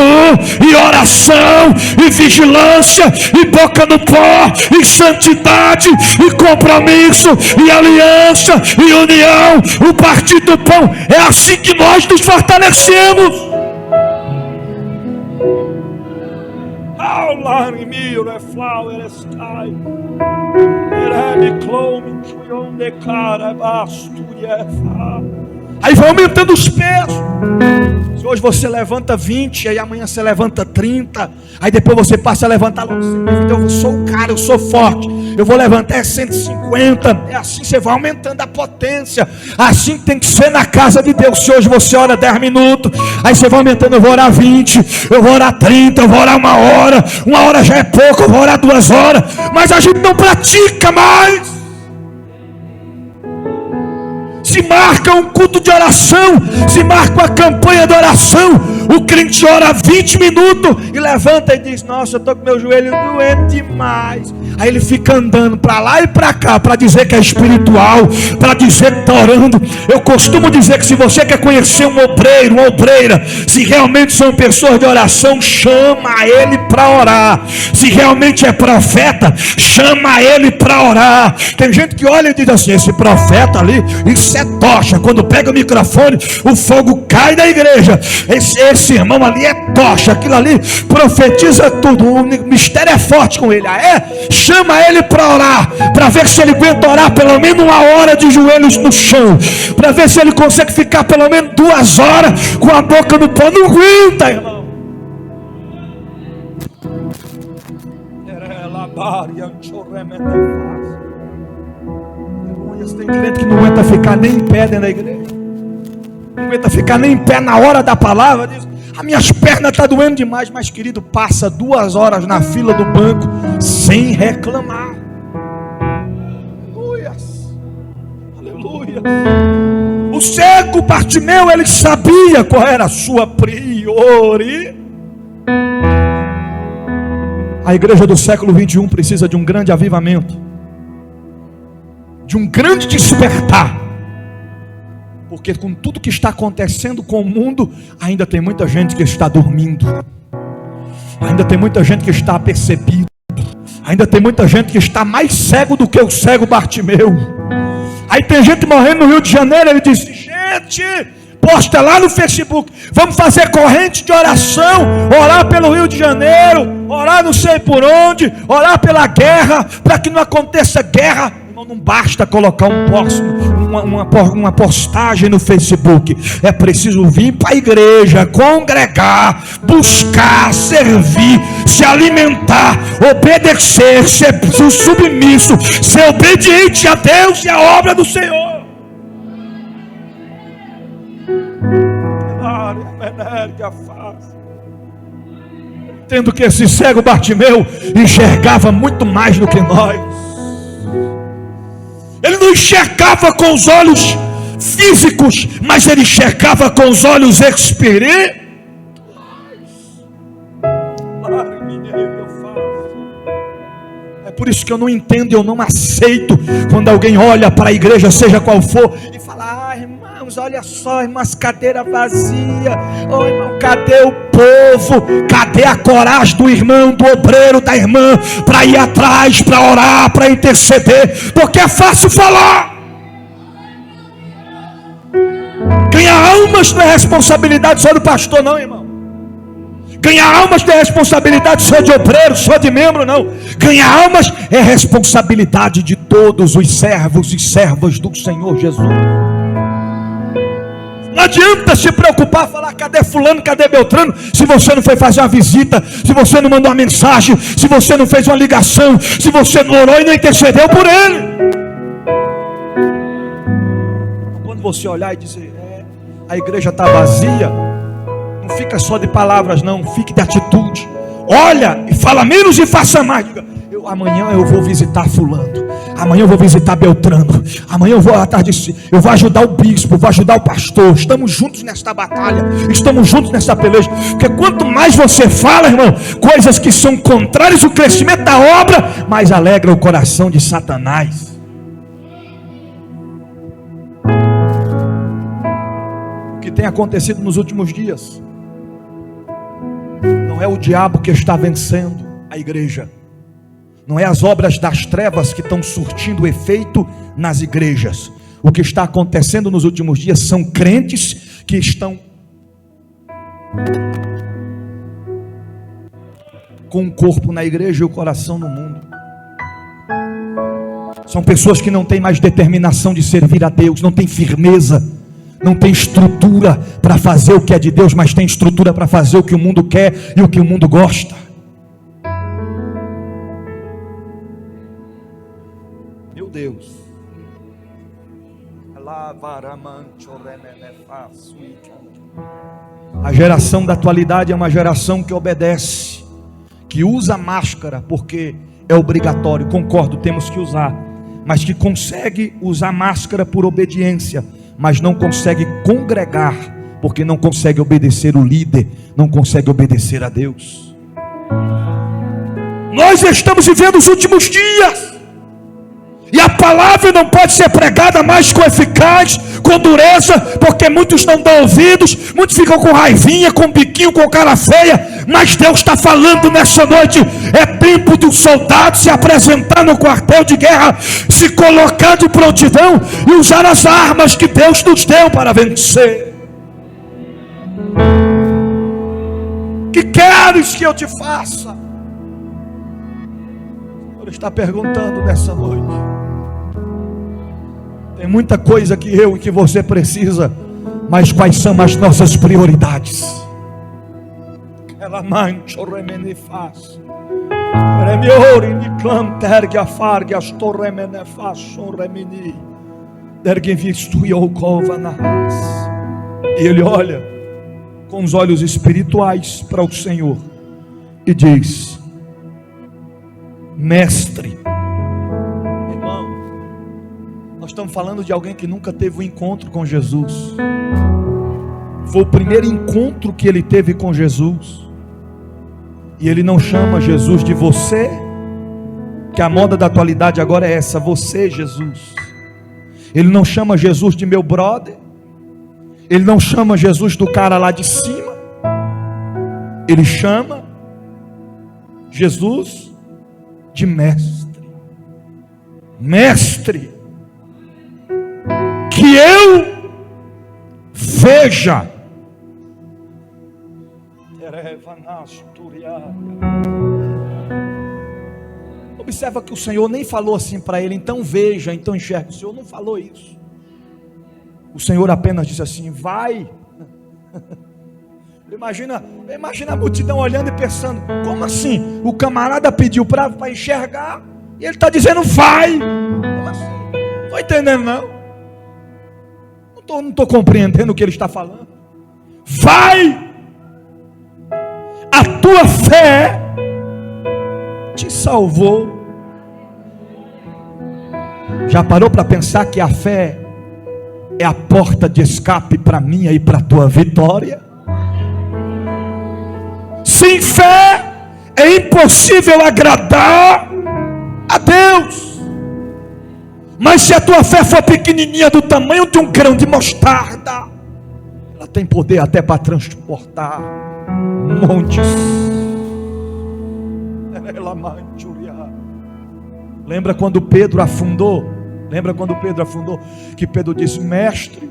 e oração e vigilância e boca no pó e santidade e compromisso e aliança e união, o partir do pão. É assim que nós nos fortalecemos. Aí vai aumentando os pesos. Se hoje você levanta 20, aí amanhã você levanta 30, aí depois você passa a levantar logo 120. Eu sou o cara, eu sou forte, eu vou levantar 150. É assim, você vai aumentando a potência. Assim tem que ser na casa de Deus. Se hoje você ora 10 minutos, aí você vai aumentando. Eu vou orar 20, eu vou orar 30, eu vou orar 1 hora. 1 hora já é pouco, eu vou orar 2 horas. Mas a gente não pratica mais. Se marca um culto de oração, se marca uma campanha de oração, o crente ora 20 minutos e levanta e diz: nossa, eu estou com meu joelho doendo demais. Aí ele fica andando para lá e para cá, para dizer que é espiritual, para dizer que está orando. Eu costumo dizer que se você quer conhecer um obreiro, uma obreira, se realmente são pessoas de oração, chama ele para orar. Se realmente é profeta, chama ele para orar. Tem gente que olha e diz assim: esse profeta ali, isso é tocha. Quando pega o microfone, o fogo cai da igreja. Esse irmão ali é tocha. Aquilo ali profetiza tudo. O mistério é forte com ele. Chama ele para orar, para ver se ele aguenta orar pelo menos 1 hora de joelhos no chão, para ver se ele consegue ficar pelo menos 2 horas com a boca no pó. Não aguenta, irmão. Tem crente que não aguenta ficar nem em pé dentro da igreja, não aguenta ficar nem em pé na hora da palavra. Diz: as minhas pernas estão doendo demais. Mas querido, passa 2 horas na fila do banco sem Aleluia, aleluia. O cego Bartimeu, ele sabia qual era a sua prioridade. A igreja do século 21 precisa de um grande avivamento, de um grande despertar, porque com tudo que está acontecendo com o mundo, ainda tem muita gente que está dormindo, ainda tem muita gente que está apercebido, ainda tem muita gente que está mais cego do que o cego Bartimeu. Aí tem gente morrendo no Rio de Janeiro. Ele disse: gente, posta lá no Facebook, vamos fazer corrente de oração, orar pelo Rio de Janeiro, orar não sei por onde, orar pela guerra, para que não aconteça guerra. Irmão, não basta colocar uma postagem no Facebook, é preciso vir para a igreja, congregar, buscar, servir, se alimentar, obedecer, ser submisso, ser obediente a Deus e à obra do Senhor. Entendo que esse cego Bartimeu enxergava muito mais do que nós. Ele não enxergava com os olhos físicos, mas ele enxergava com os olhos espirituais. É por isso que eu não entendo, eu não aceito quando alguém olha para a igreja, seja qual for, e fala: ah, irmãos, olha só, irmãs, cadeira vazia. Oh, irmão, cadê o povo? Cadê a coragem do irmão, do obreiro, da irmã, para ir atrás, para orar, para interceder? Porque é fácil falar. Ganhar almas não é responsabilidade só do pastor, não, irmão. Ganhar almas não é responsabilidade só de obreiro, só de membro, não. Ganhar almas é responsabilidade de todos os servos e servas do Senhor Jesus. Não adianta se preocupar, falar: cadê fulano, cadê Beltrano, se você não foi fazer uma visita, se você não mandou uma mensagem, se você não fez uma ligação, se você não orou e não intercedeu por ele. Quando você olhar e dizer: a igreja está vazia, não fica só de palavras, não, fique de atitude. Olha e fala menos e faça mais. Diga: amanhã eu vou visitar fulano, amanhã eu vou visitar Beltrano, amanhã eu vou à tarde, eu vou ajudar o bispo, vou ajudar o pastor. Estamos juntos nesta batalha, estamos juntos nessa peleja. Porque quanto mais você fala, irmão, coisas que são contrárias ao crescimento da obra, mais alegra o coração de Satanás. O que tem acontecido nos últimos dias não é o diabo que está vencendo a igreja, não é as obras das trevas que estão surtindo efeito nas igrejas. O que está acontecendo nos últimos dias são crentes que estão com o corpo na igreja e o coração no mundo. São pessoas que não têm mais determinação de servir a Deus, não têm firmeza, não tem estrutura para fazer o que é de Deus, mas tem estrutura para fazer o que o mundo quer e o que o mundo gosta. Meu Deus. A geração da atualidade é uma geração que obedece, que usa máscara porque é obrigatório. Concordo, temos que usar, mas que consegue usar máscara por obediência, mas não consegue congregar, porque não consegue obedecer o líder, não consegue obedecer a Deus. Nós estamos vivendo os últimos dias, e a palavra não pode ser pregada mais com eficácia, com dureza, porque muitos não dão ouvidos, muitos ficam com raivinha, com biquinho, com cara feia. Mas Deus está falando nessa noite: é tempo do soldado se apresentar no quartel de guerra, se colocar de prontidão e usar as armas que Deus nos deu para vencer. Que queres que eu te faça? Ele está perguntando nessa noite. Tem muita coisa que eu e que você precisa, mas quais são as nossas prioridades? Ela mancha o remene faz. Remiori ni clam terge a farge as torremene faz son remini. Derge visto e ocova na ras. E ele olha com os olhos espirituais para o Senhor e diz: Mestre, irmão, nós estamos falando de alguém que nunca teve um encontro com Jesus. Foi o primeiro encontro que ele teve com Jesus. E ele não chama Jesus de você, que a moda da atualidade agora é essa, você, Jesus. Ele não chama Jesus de meu brother. Ele não chama Jesus do cara lá de cima. Ele chama Jesus de mestre. Mestre, que eu veja. Observa que o Senhor nem falou assim para ele, então veja, então enxerga. O Senhor não falou isso. O Senhor apenas disse assim, vai. Imagina a multidão olhando e pensando, como assim? O camarada pediu para enxergar e ele está dizendo vai. Como assim? Não estou entendendo não. Não estou compreendendo o que ele está falando. Vai. A tua fé te salvou. Já parou para pensar que a fé é a porta de escape para minha e para a tua vitória? Sem fé é impossível agradar a Deus. Mas se a tua fé for pequenininha, do tamanho de um grão de mostarda, ela tem poder até para transportar montes. Lembra quando Pedro afundou? Que Pedro disse, mestre,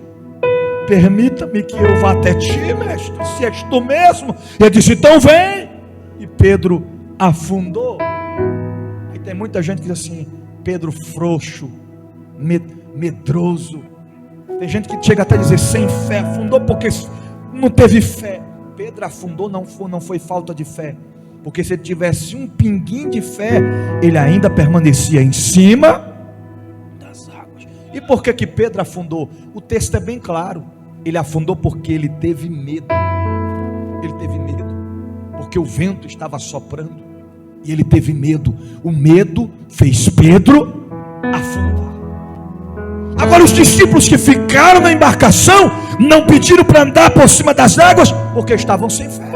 permita-me que eu vá até ti, mestre, se és tu mesmo. Ele disse, então vem. E Pedro afundou. E tem muita gente que diz assim, Pedro frouxo, medroso. Tem gente que chega até a dizer sem fé, afundou porque não teve fé. Pedro afundou, não foi falta de fé, porque se ele tivesse um pinguinho de fé, ele ainda permanecia em cima das águas. E por que Pedro afundou? O texto é bem claro. Ele afundou porque ele teve medo. Ele teve medo porque o vento estava soprando e ele teve medo. O medo fez Pedro afundar. Agora os discípulos que ficaram na embarcação não pediram para andar por cima das águas porque estavam sem fé.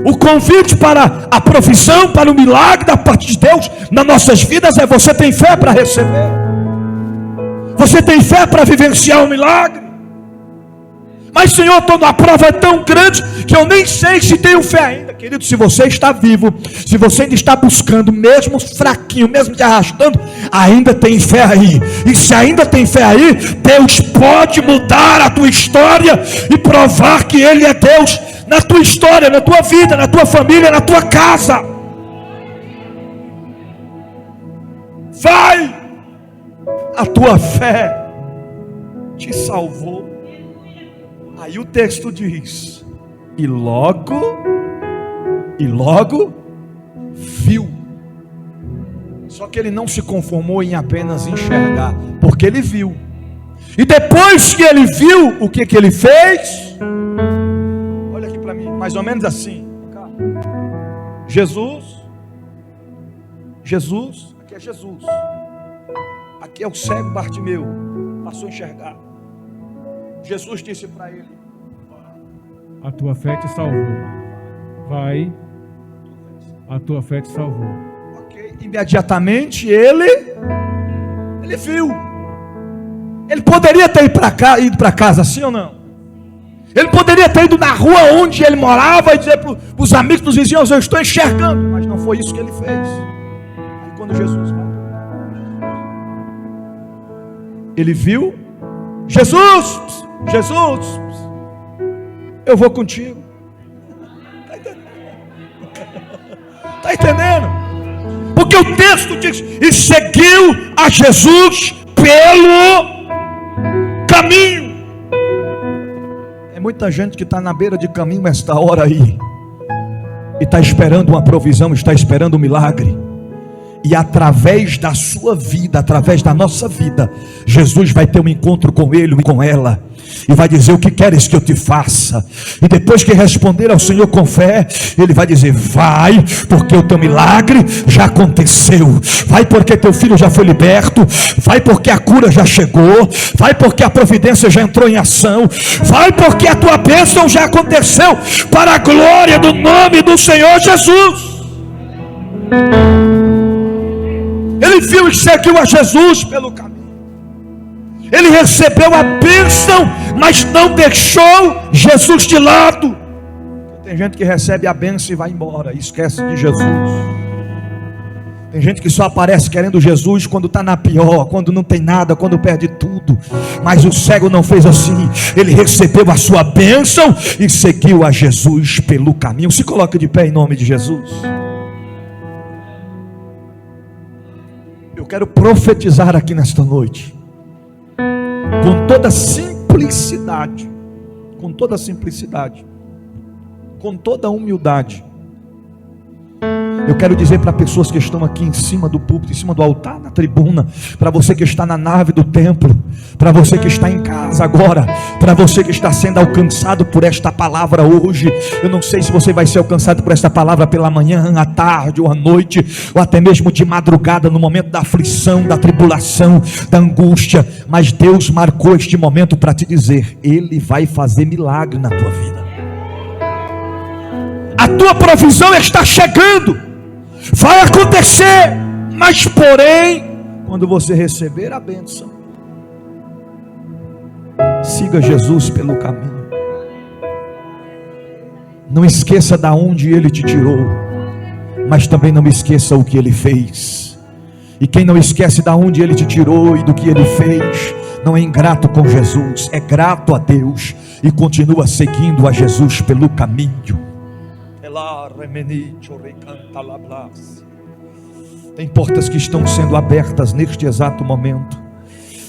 O convite para a provisão, para o milagre da parte de Deus nas nossas vidas é: você tem fé para receber? Você tem fé para vivenciar o milagre? Mas Senhor, a prova é tão grande que eu nem sei se tenho fé ainda. Querido, se você está vivo, se você ainda está buscando, mesmo fraquinho, mesmo te arrastando, ainda tem fé aí. E se ainda tem fé aí, Deus pode mudar a tua história e provar que Ele é Deus na tua história, na tua vida, na tua família, na tua casa. Vai, a tua fé te salvou. Aí o texto diz: e logo viu. Só que ele não se conformou em apenas enxergar, porque ele viu. E depois que ele viu, o que ele fez? Olha aqui para mim, mais ou menos assim. Jesus, aqui é Jesus. Aqui é o cego Bartimeu, passou a enxergar. Jesus disse para ele: a tua fé te salvou. Vai, a tua fé te salvou. Ok, imediatamente ele viu. Ele poderia ter ido para casa, sim ou não? Ele poderia ter ido na rua onde ele morava e dizer para os amigos, para os vizinhos: eu estou enxergando. Mas não foi isso que ele fez. Aí quando Jesus ele viu, Jesus, eu vou contigo. Está entendendo? Porque o texto diz: e seguiu a Jesus pelo caminho. É muita gente que está na beira de caminho esta hora aí, e está esperando uma provisão, está esperando um milagre. E através da sua vida, através da nossa vida, Jesus vai ter um encontro com ele e com ela. e vai dizer: o que queres que eu te faça? E depois que responder ao Senhor com fé, ele vai dizer: vai, porque o teu milagre já aconteceu. Vai, porque teu filho já foi liberto. Vai, porque a cura já chegou. Vai, porque a providência já entrou em ação. Vai, porque a tua bênção já aconteceu, para a glória do nome do Senhor Jesus. Ele viu e seguiu a Jesus pelo caminho. Ele recebeu a bênção, mas não deixou Jesus de lado. Tem gente que recebe a bênção e vai embora, esquece de Jesus. Tem gente que só aparece querendo Jesus quando está na pior, quando não tem nada, quando perde tudo. Mas o cego não fez assim. Ele recebeu a sua bênção e seguiu a Jesus pelo caminho. Se coloque de pé em nome de Jesus. Eu quero profetizar aqui nesta noite, com toda simplicidade, com toda simplicidade, com toda humildade. Eu quero dizer para pessoas que estão aqui em cima do púlpito, em cima do altar, na tribuna, para você que está na nave do templo, para você que está em casa agora, para você que está sendo alcançado por esta palavra hoje. Eu não sei se você vai ser alcançado por esta palavra pela manhã, à tarde ou à noite, ou até mesmo de madrugada, no momento da aflição, da tribulação, da angústia, mas Deus marcou este momento para te dizer: Ele vai fazer milagre na tua vida. A tua provisão está chegando, vai acontecer, mas porém, quando você receber a bênção, siga Jesus pelo caminho. Não esqueça da onde Ele te tirou, mas também não esqueça o que Ele fez. E quem não esquece da onde Ele te tirou e do que Ele fez, não é ingrato com Jesus, é grato a Deus e continua seguindo a Jesus pelo caminho. Tem portas que estão sendo abertas neste exato momento.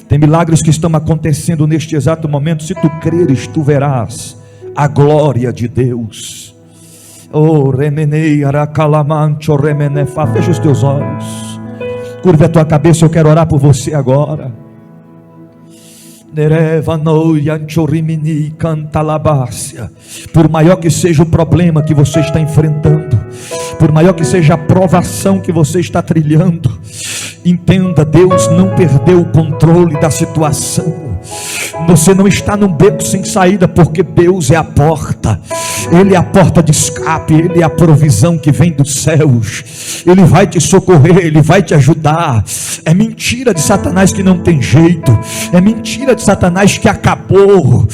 Tem milagres que estão acontecendo neste exato momento. Se tu creres, tu verás a glória de Deus. Oh, remenei aracalamancho remenefa. Fecha os teus olhos, curva a tua cabeça. Eu quero orar por você agora. Por maior que seja o problema que você está enfrentando, por maior que seja a provação que você está trilhando, entenda: Deus não perdeu o controle da situação. Você não está num beco sem saída, porque Deus é a porta. Ele é a porta de escape, Ele é a provisão que vem dos céus. Ele vai te socorrer, Ele vai te ajudar. É mentira de Satanás que não tem jeito, é mentira de Satanás que acabou.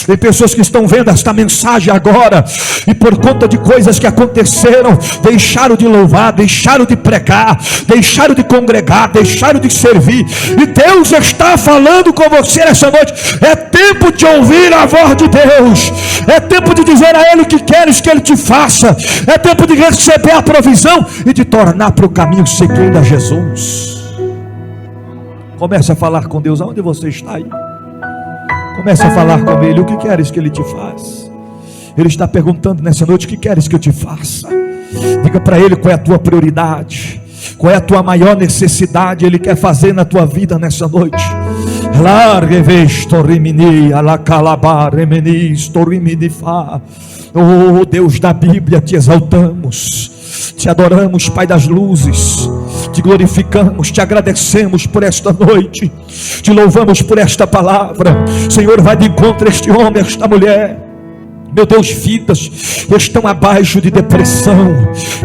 Tem pessoas que estão vendo esta mensagem agora, e por conta de coisas que aconteceram, deixaram de louvar, deixaram de pregar, deixaram de congregar, deixaram de servir. E Deus está falando com você nessa noite. É tempo de ouvir a voz de Deus. É tempo de dizer a Ele o que queres que Ele te faça. É tempo de receber a provisão e de tornar para o caminho seguindo a Jesus. Comece a falar com Deus. Aonde você está aí? Comece a falar com Ele. O que queres que Ele te faça? Ele está perguntando nessa noite: o que queres que eu te faça? Diga para Ele qual é a tua prioridade, qual é a tua maior necessidade. Ele quer fazer na tua vida nessa noite. Oh Deus da Bíblia, te exaltamos, te adoramos, Pai das luzes, te glorificamos, te agradecemos por esta noite, te louvamos por esta palavra. Senhor, vai de encontro a este homem, a esta mulher. Meu Deus, vidas que estão abaixo de depressão,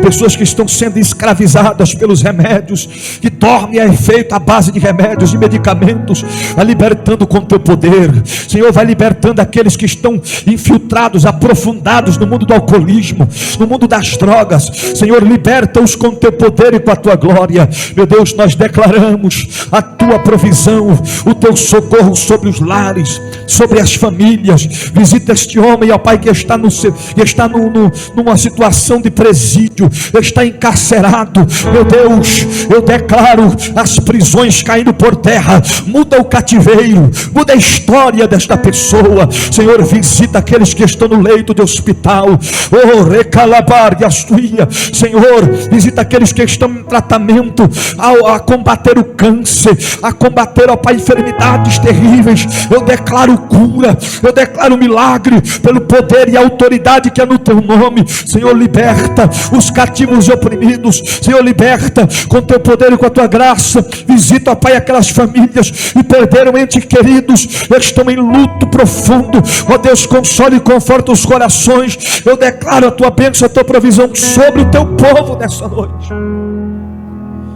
pessoas que estão sendo escravizadas pelos remédios, que dormem a efeito à base de remédios e medicamentos. Vai libertando com teu poder, Senhor. Vai libertando aqueles que estão infiltrados, aprofundados no mundo do alcoolismo, no mundo das drogas. Senhor, liberta-os com teu poder e com a tua glória. Meu Deus, nós declaramos a tua provisão, o teu socorro sobre os lares, sobre as famílias. Visita este homem, ó Pai Pai, que está numa situação de presídio, está encarcerado, meu Deus, eu declaro as prisões caindo por terra, muda o cativeiro, muda a história desta pessoa. Senhor, visita aqueles que estão no leito de hospital, oh, recalabar e astuia. Senhor, visita aqueles que estão em tratamento, a combater o câncer, a combater, ó Pai, enfermidades terríveis. Eu declaro cura, eu declaro milagre, pelo poder e autoridade que é no teu nome. Senhor, liberta os cativos e oprimidos. Senhor, liberta com teu poder e com a tua graça. Visita, ó Pai, aquelas famílias que perderam entes queridos, estão em luto profundo. Ó Deus, console e conforta os corações. Eu declaro a tua bênção, a tua provisão sobre o teu povo nessa noite.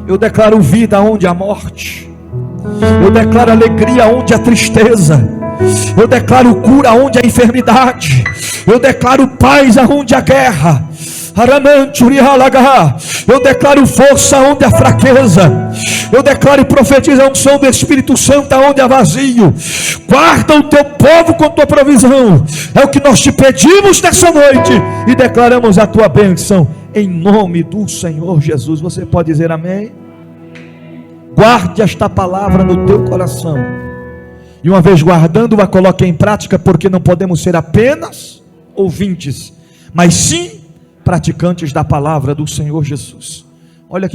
Eu declaro vida onde há morte. Eu declaro alegria onde há tristeza. Eu declaro cura onde há enfermidade. Eu declaro paz onde há guerra. Eu declaro força onde há fraqueza. Eu declaro e profetizo a unção do Espírito Santo onde há vazio. Guarda o teu povo com tua provisão. É o que nós te pedimos nessa noite e declaramos a tua bênção em nome do Senhor Jesus. Você pode dizer amém? Guarde esta palavra no teu coração, e uma vez guardando-a, coloque em prática, porque não podemos ser apenas ouvintes, mas sim praticantes da palavra do Senhor Jesus. Olha que